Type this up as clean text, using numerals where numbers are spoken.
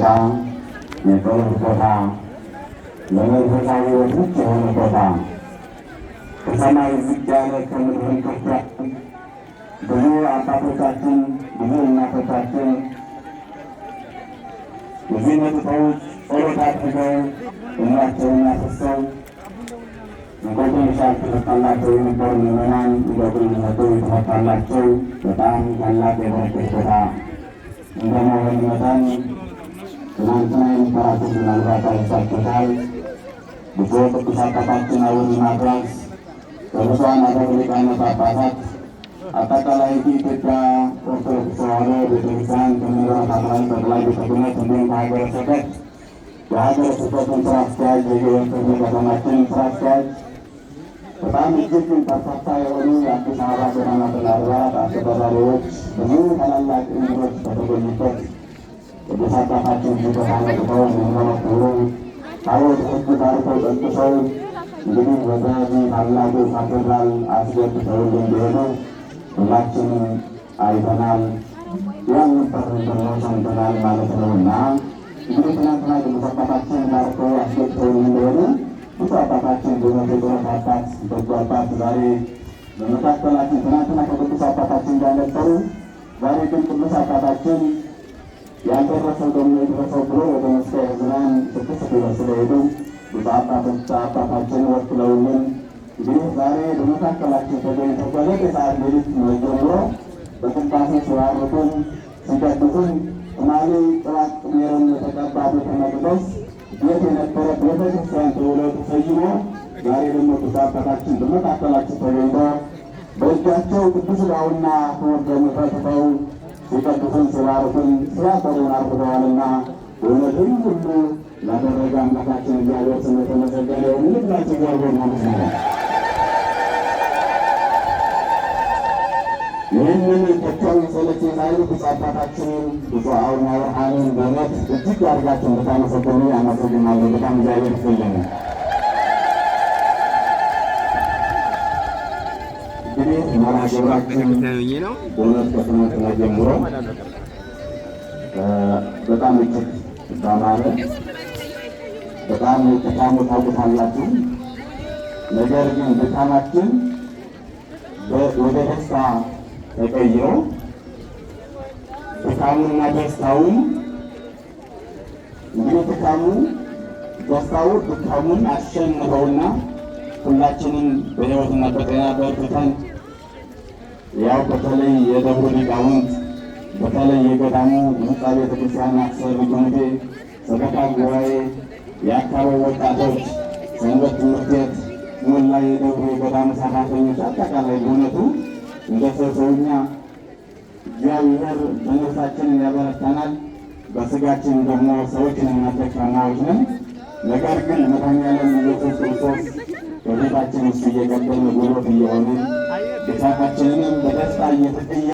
ቦታ፣ የጸሎት ቦታ፣ ለመንፈሳዊ ሕይወት ምቹ የሆነ ቦታ ከሰማይ ዝቅ ያለ ከምድር ከፍ ያለ ብዙ አባቶቻችን ብዙ እናቶቻችን እዚህ መጥተው ጸሎት አድርገው እምነታቸውን አፍስሰው እንቆቅልሽ ያልተፈታላቸው የነበሩ ምዕመናን እንቆቅልሻቸው የተፈታላቸው በጣም ታላቅ የበረከት ቦታ እንደመሆኑ መጠን ትናንትና የነበራችሁ ምናልባት አይታችሁታል። ብፁዕ ቅዱስ አባታችን አቡነ ማትያስ በብፁዓን አበው ሊቃነ ጳጳሳት አጠቃላይ የኢትዮጵያ ኦርቶዶክስ ተዋሕዶ ቤተክርስቲያን ከመንበረ ፓትርያርክ ጠቅላይ ቤተ ክህነት እንዲሁም ከሀገረ ስብከት የሀገረ ስብከቱን ስራ አስኪያጅ የየወንዝ ከተማችን ስራ አስኪያጅ በጣም እጅግ በርካታ የሆኑ የአዲስ አበባ ገዳማትና አድባራት አስተዳዳሪዎች ብዙ ታላላቅ እንግዶች በተገኙበት ቅዱስ አባታችን ተመልክተው የሚመለከቱ ታቦተ ሕግ ባርከው ቀድሰው እንግዲህ ወደዚህ ታላቁ ካቴድራል አስገብተው እንዲሄዱ ሁላችንም አይተናል። ያልነበርን ደግሞ ሰምተናል ማለት ነውና እንግዲህ ትናንትና ቅዱስ አባታችን ባርከው አስገብተው እንዲሄዱ ብዙ አባታችን በመገጠረት አባት በጎ አባት ዛሬ በመካከላችን ትናንትና ከቅዱስ አባታችን ጋር ነበሩ። ዛሬ ግን ቅዱስ አባታችን ያልደረሰው ደግሞ የደረሰው ብሎ ወደ መስቀል ዝናን 6 ኪሎ ስለሄዱ ብዙ አባታችን ወክለውልን እንግዲህ ዛሬ በመካከላችን ተገኝተው ከሰዓት ሌሊት ጀምሮ በቅዳሴ ሲባርኩን ሲቀድሱን ሶማሌ ጥራት ሜሮን የተቀባ ቤተ መቅደስ ቤት የነበረ ቤተክርስቲያን ተብሎ ተሰይሞ ዛሬ ደግሞ ቅዱስ አባታችን በመካከላችን ተገኝተው በእጃቸው ቅዱስ ሥጋውና ክቡር ደሙን ፈትተው ሲቀድሱን ሲባርኩን ሲያከብሩን አርፍደዋልና በእውነትም ሁሉ ላደረገ አምላካችን እግዚአብሔር ስም የተመሰገነ ይሁን። ሁላችን እግዚአብሔር ይመስገን። ይህንን ተቸውን ሰለች ሳይሉ ብፁዕ አባታችንን ብፁዕ አቡነ አብርሃምን በእውነት እጅግ አድርጋችሁ እንድታመሰግኑ አመሰግናለሁ። በጣም እግዚአብሔር ይስጥልን። እንግዲህ መርሐ ግብራችን በእውነት ከትናንትና ጀምሮ በጣም እጅግ ባማረ በጣም ተቃውሞ ታውቁታላችሁ። ነገር ግን ድካማችን ወደ ደስታ ተቀይሮ ድካሙና ደስታውን እንግዲህ ድካሙን አሸንፈውና ሁላችንም በሕይወትና በጤና በርትተን ያው በተለይ የደብሩ ሊቃውንት በተለይ የገዳሙ ሕንፃ ቤተክርስቲያን አሰሪ ኮሚቴ፣ ሰበካ ጉባኤ፣ የአካባቢ ወጣቶች፣ ሰንበት ትምህርት ቤት፣ ሞላ የደብሩ የገዳሙ ሰራተኞች አጠቃላይ በእውነቱ እንደ ሰውኛ እግዚአብሔር በነፍሳችንን ያበረታናል፣ በስጋችን ደግሞ ሰዎችን እናደካማዎች ነን። ነገር ግን መድኃኔዓለም ኢየሱስ ክርስቶስ በቤታችን ውስጥ እየቀደመ ጉልበት እየሆነ